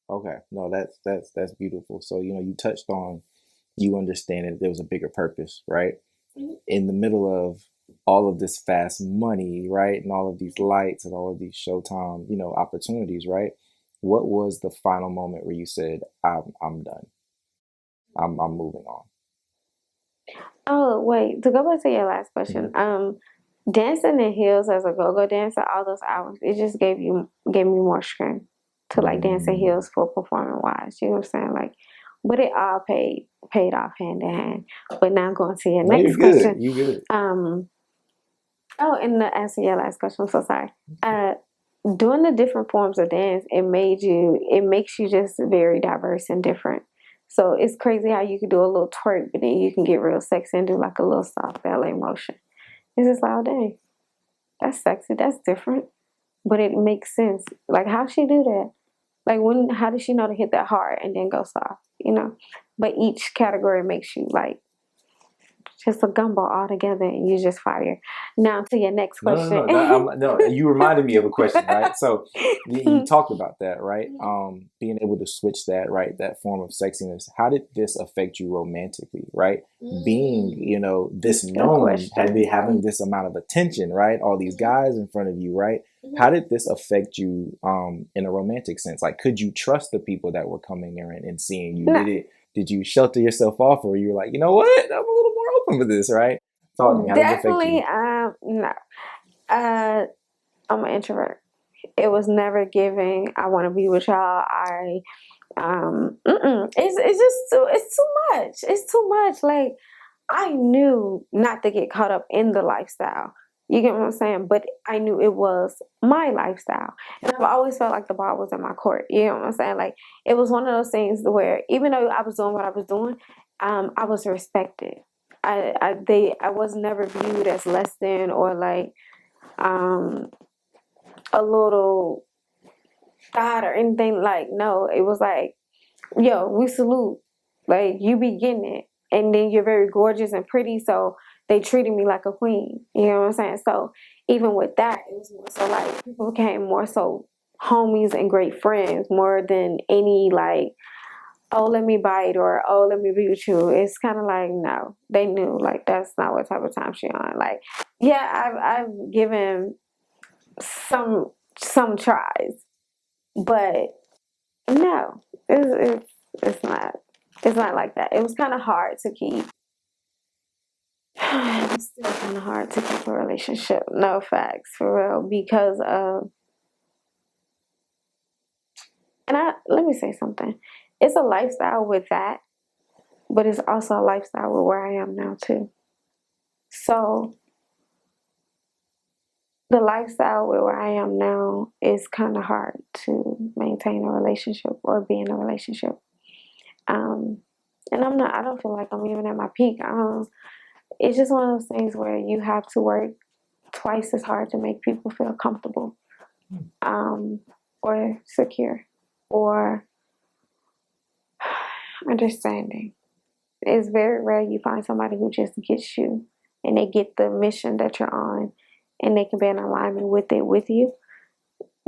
Okay. No, that's beautiful. So, you touched on you understanding that there was a bigger purpose, right? In the middle of all of this fast money, right? And all of these lights and all of these Showtime, opportunities, right? What was the final moment where you said, I'm done. I'm moving on. Oh, wait, to go back to your last question, Hmm. dancing in heels as a go-go dancer, all those hours, it just gave me more strength to like dance in Mm. heels for performing wise. You know what I'm saying? Like, but it all paid off hand in hand. But now going to your No, you're next good. question. You good. Um, oh, and to answer your last question, I'm so sorry. Doing the different forms of dance, it makes you just very diverse and different. So it's crazy how you can do a little twerk, but then you can get real sexy and do like a little soft ballet motion. It's just like, oh dang, that's sexy, that's different, but it makes sense. Like how she do that? Like how did she know to hit that hard and then go soft? You know. But each category makes you like just a gumbo all together, and you just fire. Now to your next No, no, question. no. No. You reminded me of a question, right? So you talked about that, right? Being able to switch that, right? That form of sexiness. How did this affect you romantically, right? Being, this Good known, question. having this amount of attention, right? All these guys in front of you, right? How did this affect you, in a romantic sense? Like, could you trust the people that were coming in and seeing you? No, Did you shelter yourself off, or you were like, you know what? I'm a little more open for this, right? Talk to me. How did it affect you? definitely. No. Uh, I'm an introvert. It was never giving. I want to be with y'all. It's just it's too much. It's too much. Like I knew not to get caught up in the lifestyle. You get what I'm saying? But I knew it was my lifestyle. And I've always felt like the ball was in my court. You know what I'm saying? Like it was one of those things where even though I was doing what I was doing, I was respected. I was never viewed as less than or like um a little thought or anything. Like no, it was like, yo, we salute. Like you be getting it. And then you're very gorgeous and pretty, so they treated me like a queen. You know what I'm saying? So even with that, it was more so like people became more so homies and great friends more than any like, oh let me bite or oh let me be with you. It's kind of like no, they knew like that's not what type of time she on. Like yeah, I've given some some tries, but no, it's not. It's not like that. It was kind of hard to keep. It's still kind of hard to keep a relationship. No facts for real because of. And I let me say something. It's a lifestyle with that, but it's also a lifestyle with where I am now too. So the lifestyle with where I am now is kind of hard to maintain a relationship or be in a relationship. Um, and I'm not. I don't feel like I'm even at my peak. It's just one of those things where you have to work twice as hard to make people feel comfortable, um, or secure or understanding. It's very rare you find somebody who just gets you and they get the mission that you're on and they can be in alignment with it with you.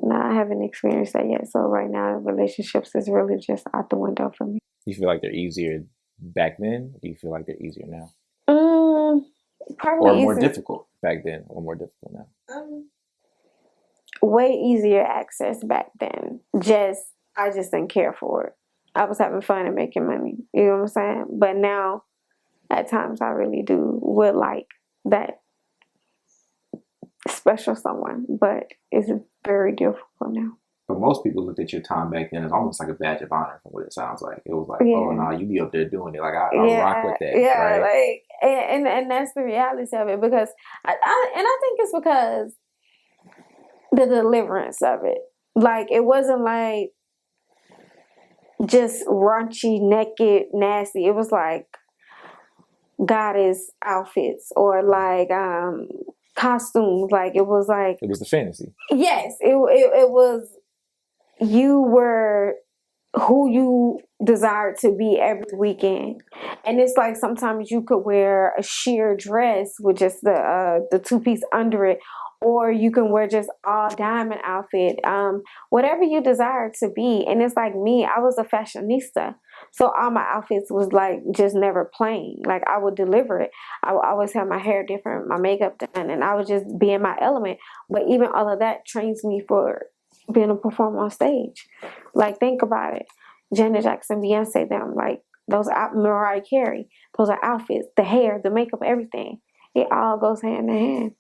No, I haven't experienced that yet. So right now relationships is really just out the window for me. You feel like they're easier back then? Do you feel like they're easier now? Mm, Or probably more easy. difficult back then or more difficult now? Way easier access back then. I just didn't care for it. I was having fun and making money. You know what I'm saying? But now at times I really do would like that special someone. But it's very difficult now. But most people looked at your time back then as almost like a badge of honor from what it sounds like. It was like, oh, Yeah. no, you be up there doing it. Like, I rock Yeah, with that, yeah, right? like and that's the reality of it because I think it's because the deliverance of it. Like it wasn't like just raunchy, naked, nasty. It was like goddess outfits or like costumes. Like it was like It was the fantasy. yes, it was you were who you desired to be every weekend. And it's like sometimes you could wear a sheer dress with just the two piece under it, or you can wear just all diamond outfit, whatever you desire to be. And it's like me, I was a fashionista, so all my outfits was like just never plain. Like I would deliver it. I would always have my hair different, my makeup done, and I would just be in my element. But even all of that trains me for being a performer on stage. Like think about it, Janet Jackson, Beyonce, them, like those Mariah Carey, those are outfits, the hair, the makeup, everything. It all goes hand in hand.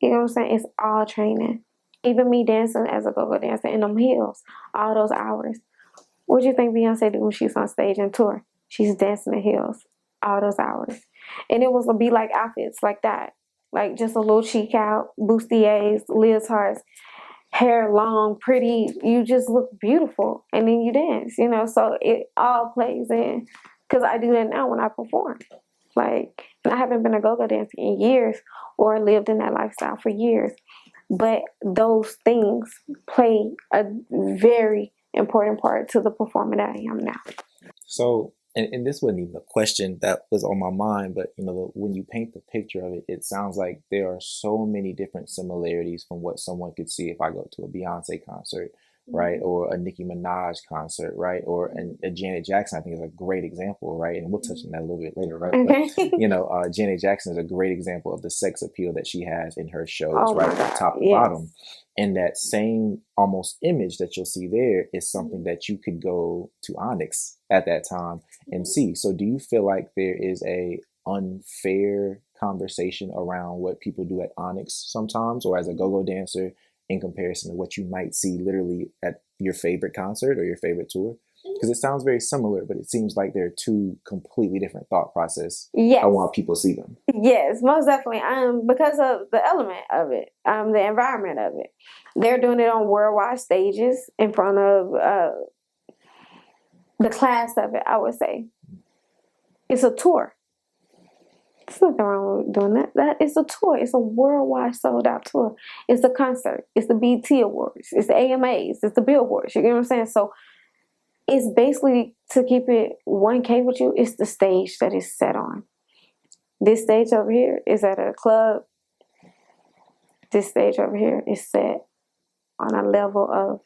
You know what I'm saying? It's all training. Even me dancing as a go-go dancer in them heels, all those hours. What do you think Beyonce do when she's on stage and tour? She's dancing in heels all those hours. And it was to be like outfits like that. Like just a little cheek out, bustiers, leotards, hair long, pretty. You just look beautiful. And then you dance, you know? So it all plays in. Because I do that now when I perform. Like, and I haven't been a go-go dancer in years or lived in that lifestyle for years. But those things play a very important part to the performer that I am now. So, and this wasn't even a question that was on my mind, but when you paint the picture of it, it sounds like there are so many different similarities from what someone could see if I go to a Beyonce concert, right? Or a Nicki Minaj concert, right? Or a Janet Jackson, I think is a great example, right? And we'll touch on that a little bit later, right? Okay. But, Janet Jackson is a great example of the sex appeal that she has in her shows, Oh right? my From God, top to yes. bottom. And that same almost image that you'll see there is something that you could go to Onyx at that time and see. So do you feel like there is a unfair conversation around what people do at Onyx sometimes, or as a go-go dancer, in comparison to what you might see literally at your favorite concert or your favorite tour? Because it sounds very similar, but it seems like they're two completely different thought process. Yes. I want people to see them. Yes, most definitely. Because of the element of it, the environment of it. They're doing it on worldwide stages in front of the class of it, I would say. It's a tour. There's nothing wrong with doing that. That is a tour. It's a worldwide sold out tour. It's a concert. It's the BT Awards. It's the AMAs. It's the Billboards. You get what I'm saying? So it's basically, to keep it 1K with you, it's the stage that is set on. This stage over here is at a club. This stage over here is set on a level of,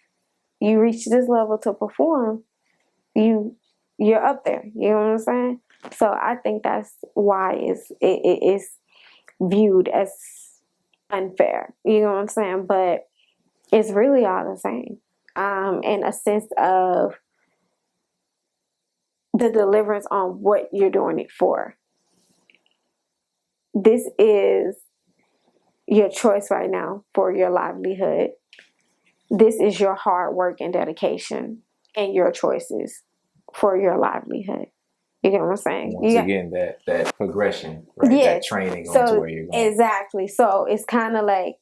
you reach this level to perform, you're up there. You know what I'm saying? So I think that's why it is viewed as unfair. You know what I'm saying? But it's really all the same. In a sense of the deliverance on what you're doing it for. This is your choice right now for your livelihood. This is your hard work and dedication and your choices for your livelihood. You get what I'm saying? Once again, that progression, right? Yes. That training on to where you're going. Exactly. So it's kind of like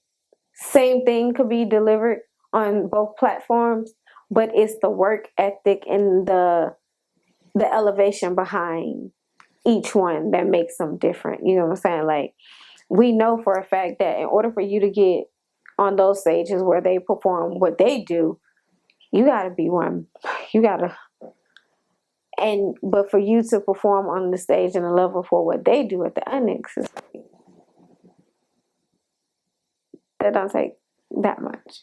same thing could be delivered on both platforms, but it's the work ethic and the elevation behind each one that makes them different. You know what I'm saying? Like, we know for a fact that in order for you to get on those stages where they perform what they do, you gotta be one. You gotta. But for you to perform on the stage and a level for what they do at the Onyx, that don't take that much.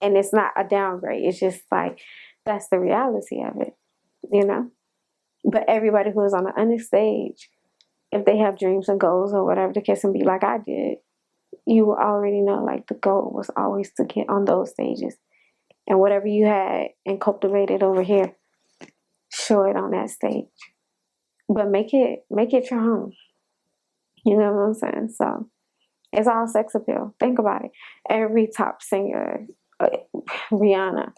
And it's not a downgrade. It's just like, that's the reality of it, you know? But everybody who is on the Onyx stage, if they have dreams and goals or whatever the case and be like I did, you will already know, like, the goal was always to get on those stages. And whatever you had and cultivated over here, show it on that stage. But make it your home. You know what I'm saying? So it's all sex appeal. Think about it. Every top singer, Rihanna,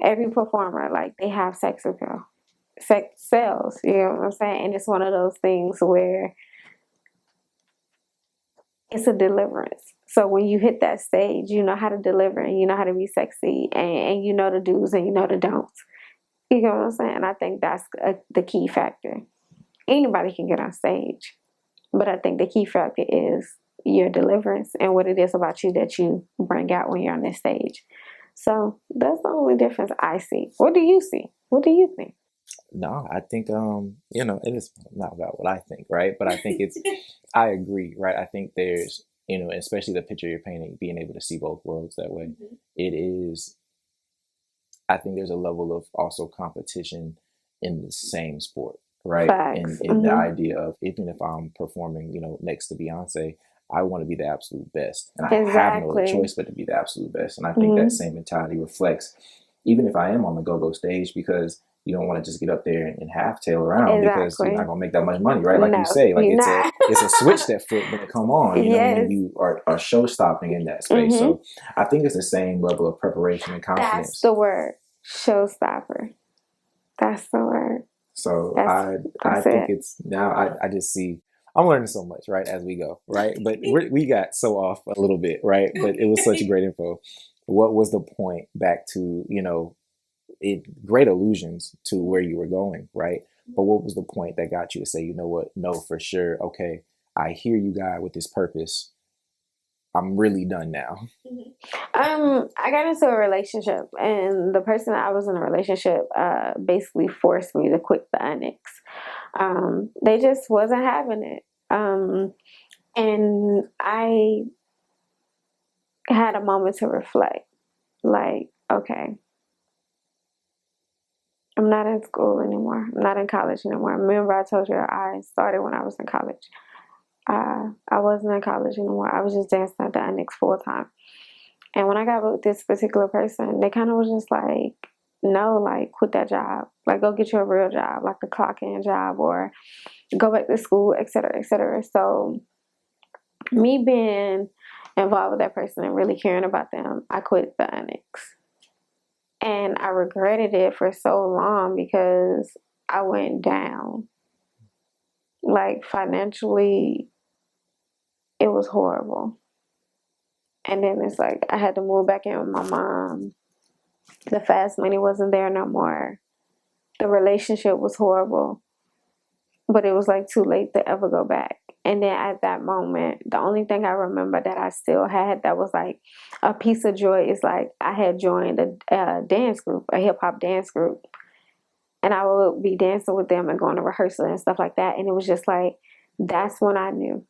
every performer, like, they have sex appeal. Sex sells, you know what I'm saying? And it's one of those things where it's a deliverance. So when you hit that stage, you know how to deliver and you know how to be sexy and you know the do's and you know the don'ts. You know what I'm saying? I think that's the key factor. Anybody can get on stage, but I think the key factor is your deliverance and what it is about you that you bring out when you're on this stage. So that's the only difference I see. What do you see? What do you think? No, I think, and it's not about what I think, right? But I think I agree, right? I think there's you know, especially the picture you're painting, being able to see both worlds that way. It is, I think there's a level of also competition in the same sport, right? Facts. In the idea of, even if I'm performing, you know, next to Beyonce, I want to be the absolute best. And I have no other choice but to be the absolute best. And I think that same mentality reflects, even if I am on the go-go stage, because you don't want to just get up there and half tail around because you're not gonna make that much money, right? Like you say, like it's a switch that flip when it come on, you know, when you are show stopping in that space. So I think it's the same level of preparation and confidence. That's the word, showstopper. That's the word. So I think it's now I just see I'm learning so much, right, as we go, right? But we got so off a little bit, right? But it was such great info. What was the point back to, you know, great allusions to where you were going, right? But what was the point that got you to say, you know what, no, for sure, okay, I hear you, God, with this purpose. I'm really done now. I got into a relationship, and the person that I was in a relationship basically forced me to quit the annex. They just wasn't having it. And I had a moment to reflect, like, okay, I'm not in school anymore. I'm not in college anymore. Remember I told you I started when I was in college. I wasn't in college anymore. I was just dancing at the annex full time. And when I got with this particular person, they kind of was just like, no, like, quit that job. Like, go get you a real job, like a clock-in job, or go back to school, et cetera, et cetera. So me being involved with that person and really caring about them, I quit the annex. And I regretted it for so long because I went down. Like, financially, it was horrible. And then it's like I had to move back in with my mom. The fast money wasn't there no more. The relationship was horrible. But it was like too late to ever go back. And then at that moment, the only thing I remember that I still had that was like a piece of joy is like I had joined a dance group, a hip hop dance group. And I would be dancing with them and going to rehearsal and stuff like that. And it was just like, that's when I knew.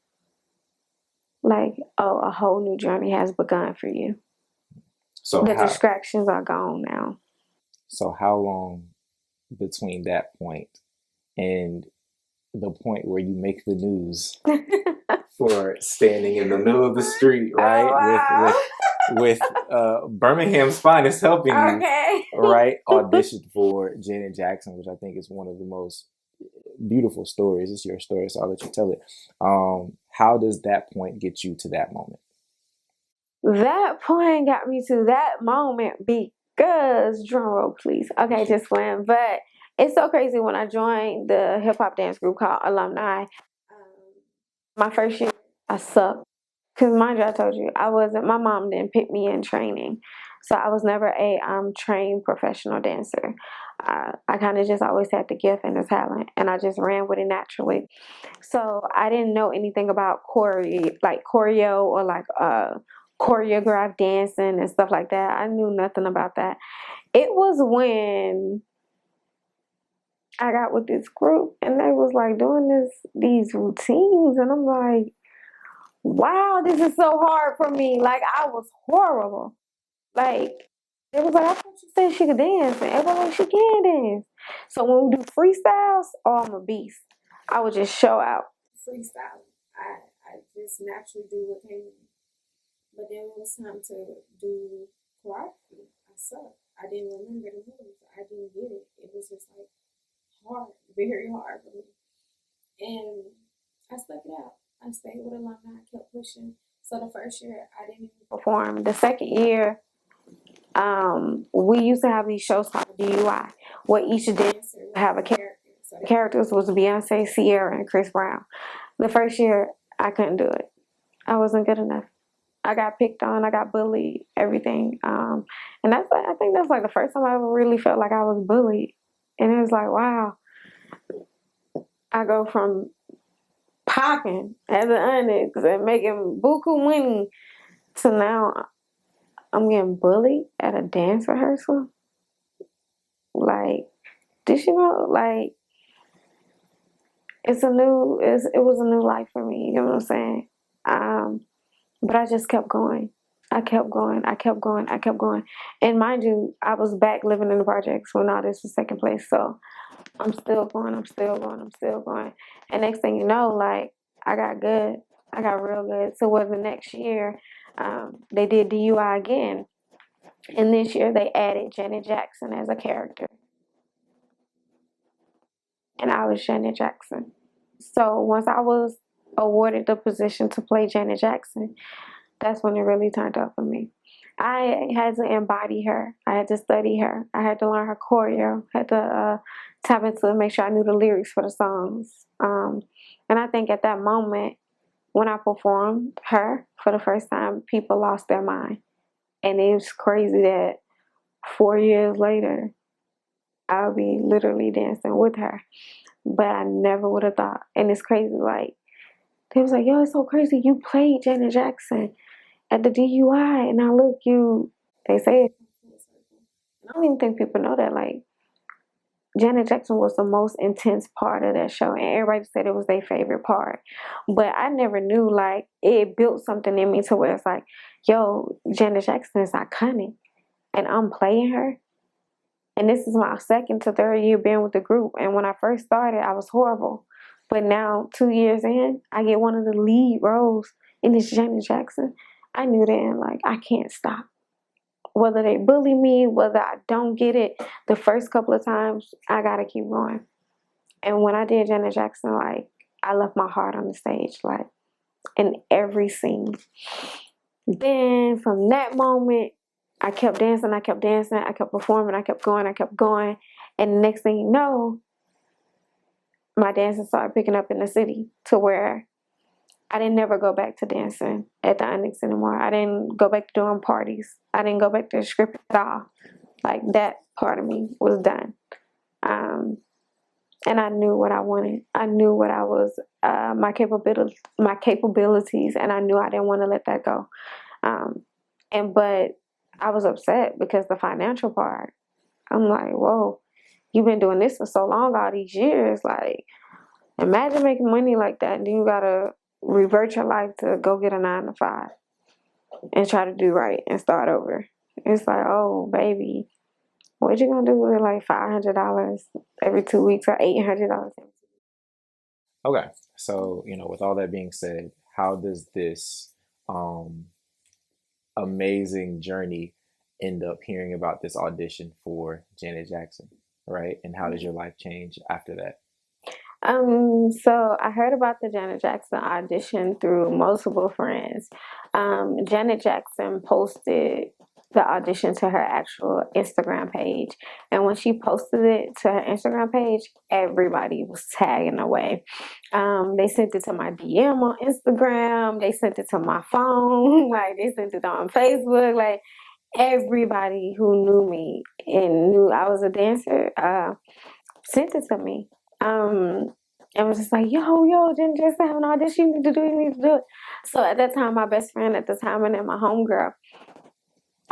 Like, oh, a whole new journey has begun for you. So the distractions are gone now. So how long between that point and the point where you make the news for standing in the middle of the street, right? Oh, wow. with Birmingham's finest helping you, right? Auditioned for Janet Jackson, which I think is one of the most beautiful stories. It's your story, so I'll let you tell it. How does that point get you to that moment? That point got me to that moment because, drum roll please. Okay, just playing. But it's so crazy when I joined the hip hop dance group called Alumni. My first year, I sucked. Because mind you, I told you, my mom didn't pick me in training. So I was never a trained professional dancer. I kind of just always had the gift and the talent, and I just ran with it naturally. So I didn't know anything about choreo or like choreographed dancing and stuff like that. I knew nothing about that. It was when I got with this group and they was like doing these routines, and I'm like, wow, this is so hard for me. Like, I was horrible. Like, it was like, I thought you said she could dance, and everybody like, she can dance. So when we do freestyles, oh, I'm a beast. I would just show out. Freestyle. I just naturally do what came in. But then when it was time to do choreography, I sucked. I didn't remember the moves. I didn't get it. It was just like hard, very hard for me. And I stuck it out. I stayed with Alumni. I kept pushing. So the first year, I didn't even perform. The second year, we used to have these shows called DUI, where each dancer would have a character. So the characters was Beyonce, Sierra, and Chris Brown. The first year, I couldn't do it. I wasn't good enough. I got picked on. I got bullied. Everything. And I think that's like the first time I ever really felt like I was bullied. And it was like, wow. I go from popping as an onyx and making buku money to now I'm getting bullied at a dance rehearsal. Like, did you know? Like, it was a new life for me. You know what I'm saying? But I just kept going. I kept going. I kept going. I kept going. And mind you, I was back living in the projects when all this was taking place. So I'm still going. I'm still going. I'm still going. And next thing you know, like, I got good. I got real good. So was the next year, they did DUI again. And this year they added Janet Jackson as a character. And I was Janet Jackson. So once I was awarded the position to play Janet Jackson, that's when it really turned up for me. I had to embody her. I had to study her. I had to learn her choreo. I had to tap into make sure I knew the lyrics for the songs. And I think at that moment, when I performed her for the first time, people lost their mind. And it was crazy that 4 years later, I'll be literally dancing with her. But I never would have thought. And it's crazy, like, they was like, yo, it's so crazy. You played Janet Jackson at the DUI. And now look, they say it. I don't even think people know that. Like, Janet Jackson was the most intense part of that show. And everybody said it was their favorite part. But I never knew, like, it built something in me to where it's like, yo, Janet Jackson is iconic. And I'm playing her. And this is my second to third year being with the group. And when I first started, I was horrible. But now, 2 years in, I get one of the lead roles in this Janet Jackson. I knew then, like, I can't stop. Whether they bully me, whether I don't get it, the first couple of times, I gotta keep going. And when I did Janet Jackson, like, I left my heart on the stage, like, in every scene. Then from that moment, I kept dancing, I kept dancing, I kept performing, I kept going, I kept going. And the next thing you know, my dancing started picking up in the city to where I didn't never go back to dancing at the Onyx anymore. I didn't go back to doing parties. I didn't go back to the script at all. Like, that part of me was done. And I knew what I wanted. I knew what I was, my capabilities, and I knew I didn't want to let that go. But I was upset because the financial part, I'm like, whoa, you've been doing this for so long, all these years. Like, imagine making money like that, and then you gotta revert your life to go get a 9 to 5 and try to do right and start over. It's like, oh, baby, what you gonna do with like $500 every 2 weeks or $800? Okay, so with all that being said, how does this amazing journey end up hearing about this audition for Janet Jackson, right? And how does your life change after that? So I heard about the Janet Jackson audition through multiple friends. Janet Jackson posted the audition to her actual Instagram page. And when she posted it to her Instagram page, everybody was tagging away. They sent it to my DM on Instagram. They sent it to my phone. Like, they sent it on Facebook. Like, everybody who knew me and knew I was a dancer, sent it to me. And was just like, yo, Jen just have an audition. You need to do it, you need to do it. So at that time, my best friend at the time and then my homegirl,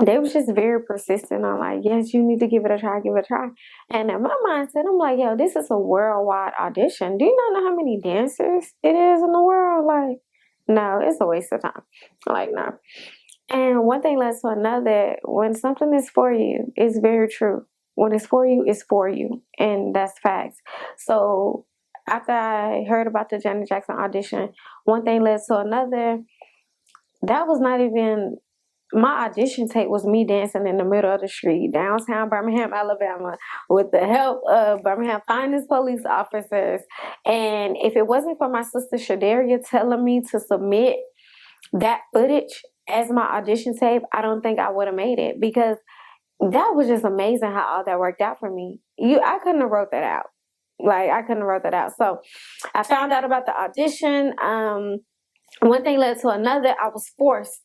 they was just very persistent on like, yes, you need to give it a try, give it a try. And in my mindset, I'm like, yo, this is a worldwide audition. Do you not know how many dancers it is in the world? Like, no, it's a waste of time. Like, no. And one thing led to another. When something is for you, it's very true. When it's for you, it's for you. And that's facts. So after I heard about the Janet Jackson audition, one thing led to another. That was not even my audition tape, was me dancing in the middle of the street, downtown Birmingham, Alabama, with the help of Birmingham finest police officers. And if it wasn't for my sister Shadaria telling me to submit that footage as my audition tape, I don't think I would have made it, because that was just amazing how all that worked out for me. I couldn't have wrote that out. Like, I couldn't have wrote that out. So I found out about the audition. One thing led to another. I was forced,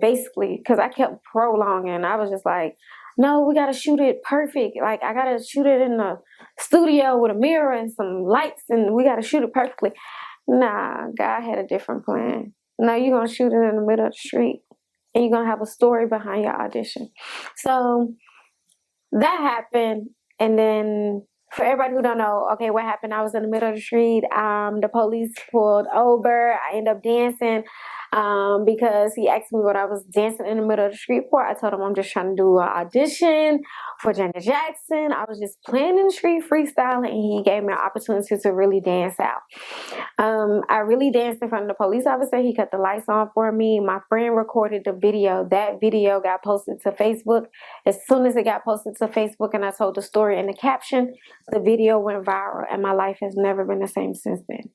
basically, because I kept prolonging. I was just like, no, we got to shoot it perfect. Like, I got to shoot it in the studio with a mirror and some lights, and we got to shoot it perfectly. Nah, God had a different plan. No, you're going to shoot it in the middle of the street, and you're going to have a story behind your audition. So that happened. And then, for everybody who don't know, okay, what happened? I was in the middle of the street. The police pulled over. I ended up dancing. because he asked me what I was dancing in the middle of the street for. I told him I'm just trying to do an audition for Janet Jackson. I was just playing in the street, freestyling, and he gave me an opportunity to really dance out. I really danced in front of the police officer. He cut the lights on for me. My friend recorded the video. That video got posted to Facebook. As soon as it got posted to Facebook and I told the story in the caption, the video went viral, and my life has never been the same since then.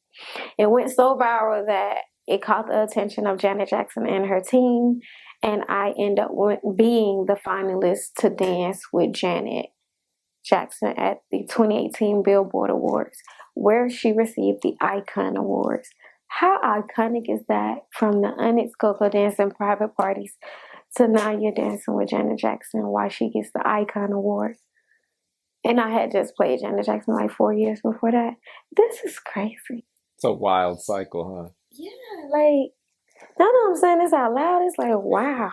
It went so viral that it caught the attention of Janet Jackson and her team, and I ended up being the finalist to dance with Janet Jackson at the 2018 Billboard Awards, where she received the Icon Awards. How iconic is that? From the Onyx Coco dancing private parties to now you're dancing with Janet Jackson while she gets the Icon Award. And I had just played Janet Jackson like 4 years before that. This is crazy. It's a wild cycle, huh? Yeah, like, now that I'm saying this out loud, it's like, wow.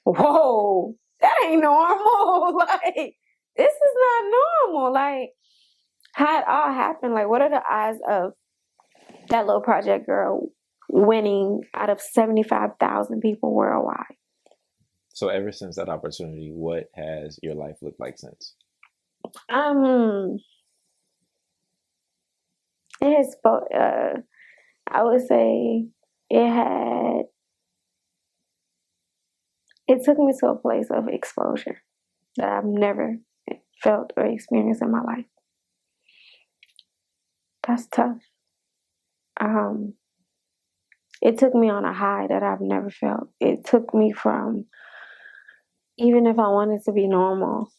Whoa, that ain't normal. Like, this is not normal. Like, how it all happened. Like, what are the odds of that little project girl winning out of 75,000 people worldwide? So ever since that opportunity, what has your life looked like since? It has, I would say it took me to a place of exposure that I've never felt or experienced in my life. That's tough. It took me on a high that I've never felt. It took me from, even if I wanted to be normal,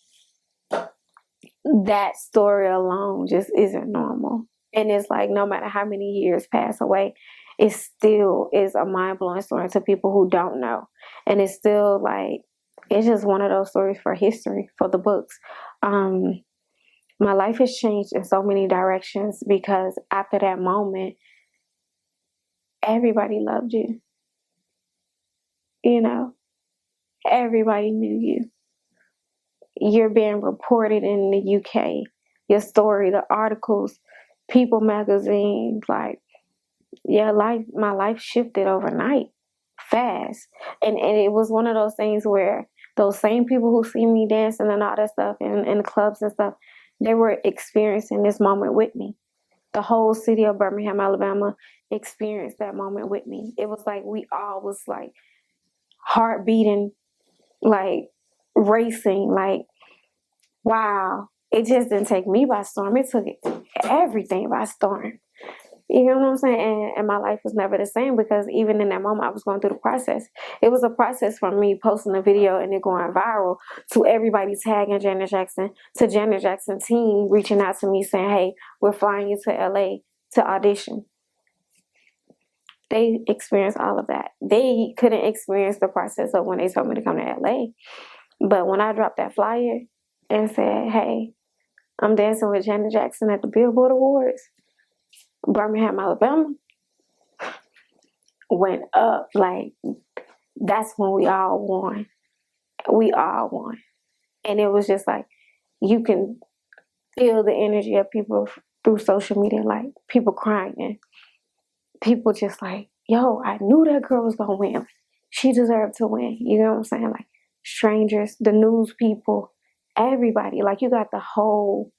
that story alone just isn't normal. And it's like, no matter how many years pass away, it still is a mind-blowing story to people who don't know. And it's still like, it's just one of those stories for history, for the books. My life has changed in so many directions because after that moment, everybody loved you. You know, everybody knew you. You're being reported in the UK. Your story, the articles, People magazine, like, my life shifted overnight, fast. And it was one of those things where those same people who see me dancing and all that stuff in the clubs and stuff, they were experiencing this moment with me. The whole city of Birmingham, Alabama experienced that moment with me. It was like we all was like heart beating, like racing, like, wow. It just didn't take me by storm. It took everything by storm. You know what I'm saying? And my life was never the same because even in that moment, I was going through the process. It was a process from me posting a video and it going viral to everybody tagging Janet Jackson, to Janet Jackson team reaching out to me saying, hey, we're flying you to LA to audition. They experienced all of that. They couldn't experience the process of when they told me to come to LA. But when I dropped that flyer and said, hey, I'm dancing with Janet Jackson at the Billboard Awards, Birmingham, Alabama, went up. Like, that's when we all won. We all won. And it was just like, you can feel the energy of people through social media, like people crying. People just like, yo, I knew that girl was going to win. She deserved to win. You know what I'm saying? Like, strangers, the news people, everybody. Like, you got the whole,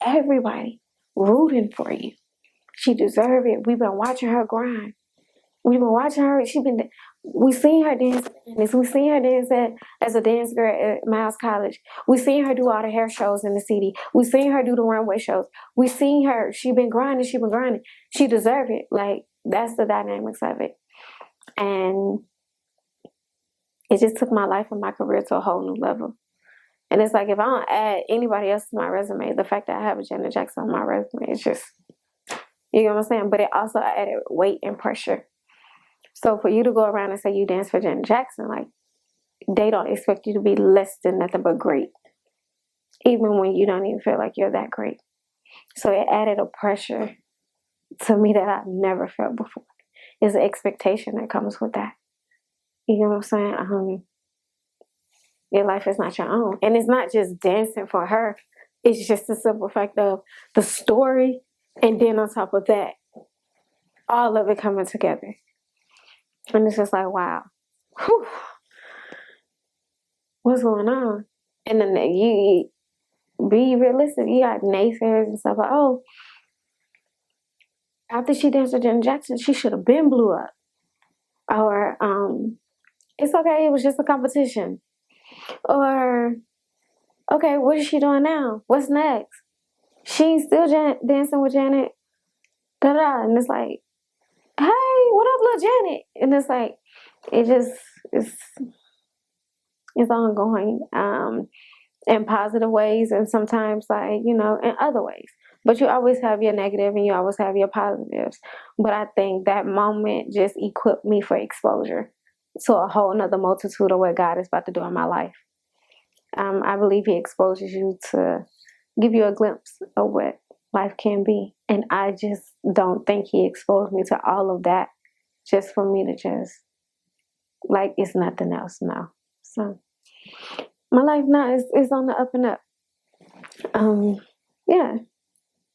everybody rooting for you. She deserved it. We've been watching her grind. We've been watching her. We seen her dance at Dennis. We seen her dance as a dance girl at Miles College. We seen her do all the hair shows in the city. We seen her do the runway shows. We seen her. She been grinding. She deserved it. Like, that's the dynamics of it. And it just took my life and my career to a whole new level. And it's like, if I don't add anybody else to my resume, the fact that I have a Janet Jackson on my resume, it's just, you know what I'm saying? But it also added weight and pressure. So for you to go around and say you dance for Janet Jackson, like, they don't expect you to be less than nothing but great, even when you don't even feel like you're that great. So it added a pressure to me that I've never felt before. It's an expectation that comes with that. You know what I'm saying? Your life is not your own. And it's not just dancing for her. It's just the simple fact of the story, and then on top of that, all of it coming together. And it's just like, wow, whew, what's going on? And then you be realistic. You got naysayers and stuff like, oh, after she danced with Janet Jackson, she should have been blew up. Or it's okay, it was just a competition. Or okay, what is she doing now? What's next? She's still dancing with Janet. Da da. And it's like, hey, what up, little Janet? And it's like, it just it's ongoing. In positive ways, and sometimes, like, you know, in other ways. But you always have your negative and you always have your positives. But I think that moment just equipped me for exposure to a whole nother multitude of what God is about to do in my life. I believe He exposes you to give you a glimpse of what life can be. And I just don't think He exposed me to all of that just for me to just, like, it's nothing else now. So my life now is on the up and up. Yeah.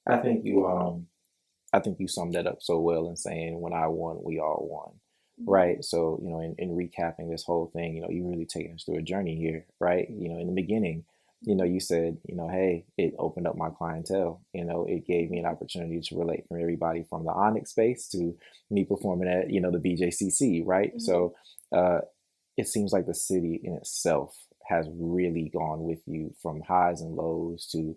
I think you summed that up so well in saying, when I won, we all won. Right. So, you know, in recapping this whole thing, you know, you really taking us through a journey here, right? You know, in the beginning, you know, you said, you know, hey, it opened up my clientele. You know, it gave me an opportunity to relate from everybody from the Onyx space to me performing at, you know, the BJCC, right? Mm-hmm. So it seems like the city in itself has really gone with you from highs and lows to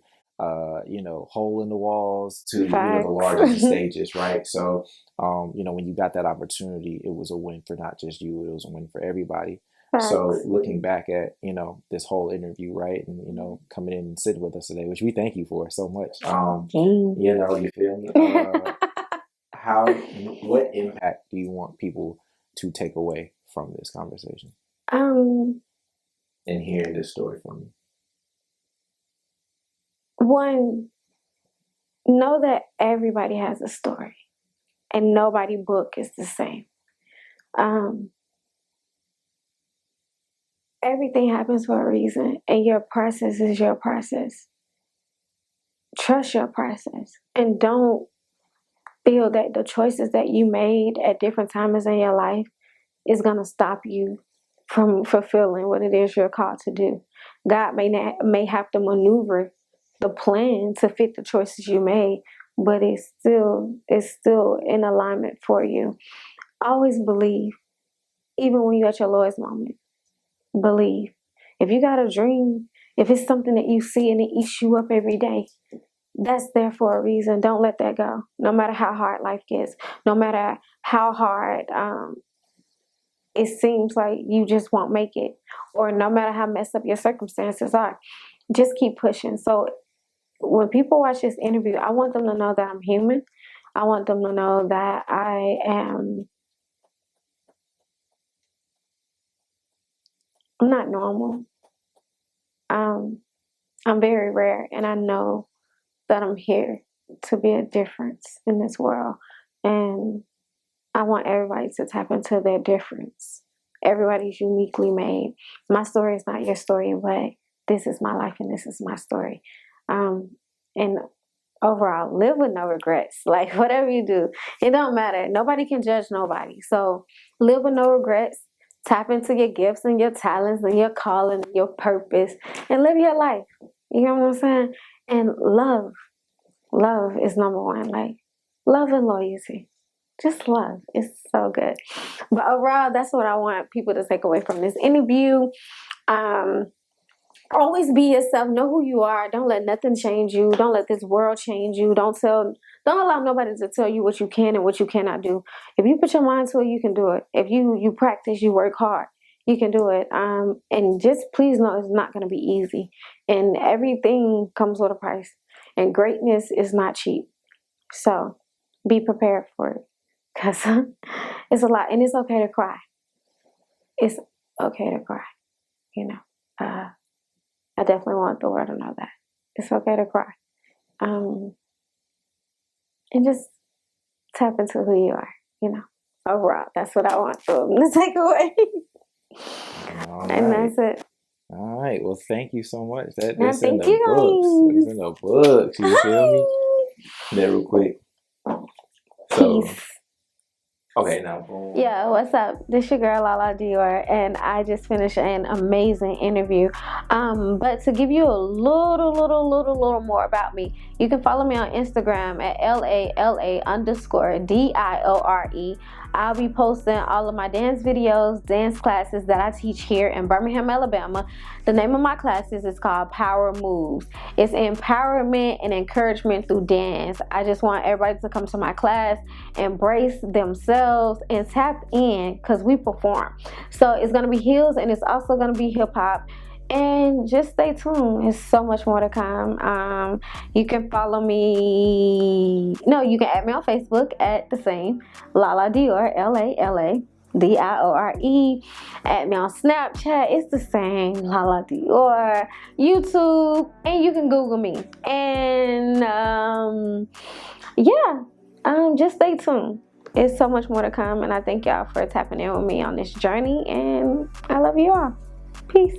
you know, hole in the walls to, you know, the largest stages, right? So, you know, when you got that opportunity, it was a win for not just you, it was a win for everybody. Facts. So looking back at, you know, this whole interview, right, and, you know, coming in and sitting with us today, which we thank you for so much. You know, you feel me? What impact do you want people to take away from this conversation? And hearing this story from you. One, know that everybody has a story and nobody book is the same. Everything happens for a reason, and your process is your process. Trust your process, and don't feel that the choices that you made at different times in your life is going to stop you from fulfilling what it is you're called to do. God may have to maneuver the plan to fit the choices you made, but it's still in alignment for you. Always believe, even when you're at your lowest moment. Believe. If you got a dream, if it's something that you see and it eats you up every day, that's there for a reason. Don't let that go. No matter how hard life gets, no matter how hard it seems like you just won't make it, or no matter how messed up your circumstances are, just keep pushing. So when people watch this interview, I want them to know that I'm human. I want them to know that I'm not normal. I'm very rare, and I know that I'm here to be a difference in this world. And I want everybody to tap into their difference. Everybody's uniquely made. My story is not your story, but this is my life and this is my story. And overall, live with no regrets. Like, whatever you do, it don't matter. Nobody can judge nobody. So live with no regrets. Tap into your gifts and your talents and your calling, your purpose, and live your life. You know what I'm saying? And love is number one. Like, love and loyalty. Just love. It's so good. But overall, that's what I want people to take away from this interview. Always be yourself. Know who you are. Don't let nothing change you. Don't let this world change you. Don't allow nobody to tell you what you can and what you cannot do. If you put your mind to it, you can do it. If you practice, you work hard, you can do it. And just please know it's not going to be easy. And everything comes with a price. And greatness is not cheap. So be prepared for it. Because it's a lot. And it's okay to cry. It's okay to cry. You know. I definitely want the world to know that. It's okay to cry. And just tap into who you are, you know. Overall, that's what I want them to take away. And that's it. All right. Well, thank you so much. That's in the books. It's in the books. You feel me? That real quick. So, peace. Okay, now boom. Yeah, what's up? This your girl LaLa D'iore, and I just finished an amazing interview. But to give you a little more about me, you can follow me on Instagram at LaLa_Diore. I'll be posting all of my dance videos, dance classes that I teach here in Birmingham, Alabama. The name of my classes is called Power Moves. It's empowerment and encouragement through dance. I just want everybody to come to my class, embrace themselves, and tap in because we perform. So it's going to be heels and it's also going to be hip hop. And just stay tuned. There's so much more to come. You can follow me. No, you can add me on Facebook at the same LaLa D'iore, LaLa_Diore. Add me on Snapchat. It's the same LaLa D'iore. YouTube, and you can Google me. And just stay tuned. It's so much more to come, and I thank y'all for tapping in with me on this journey. And I love you all. Peace.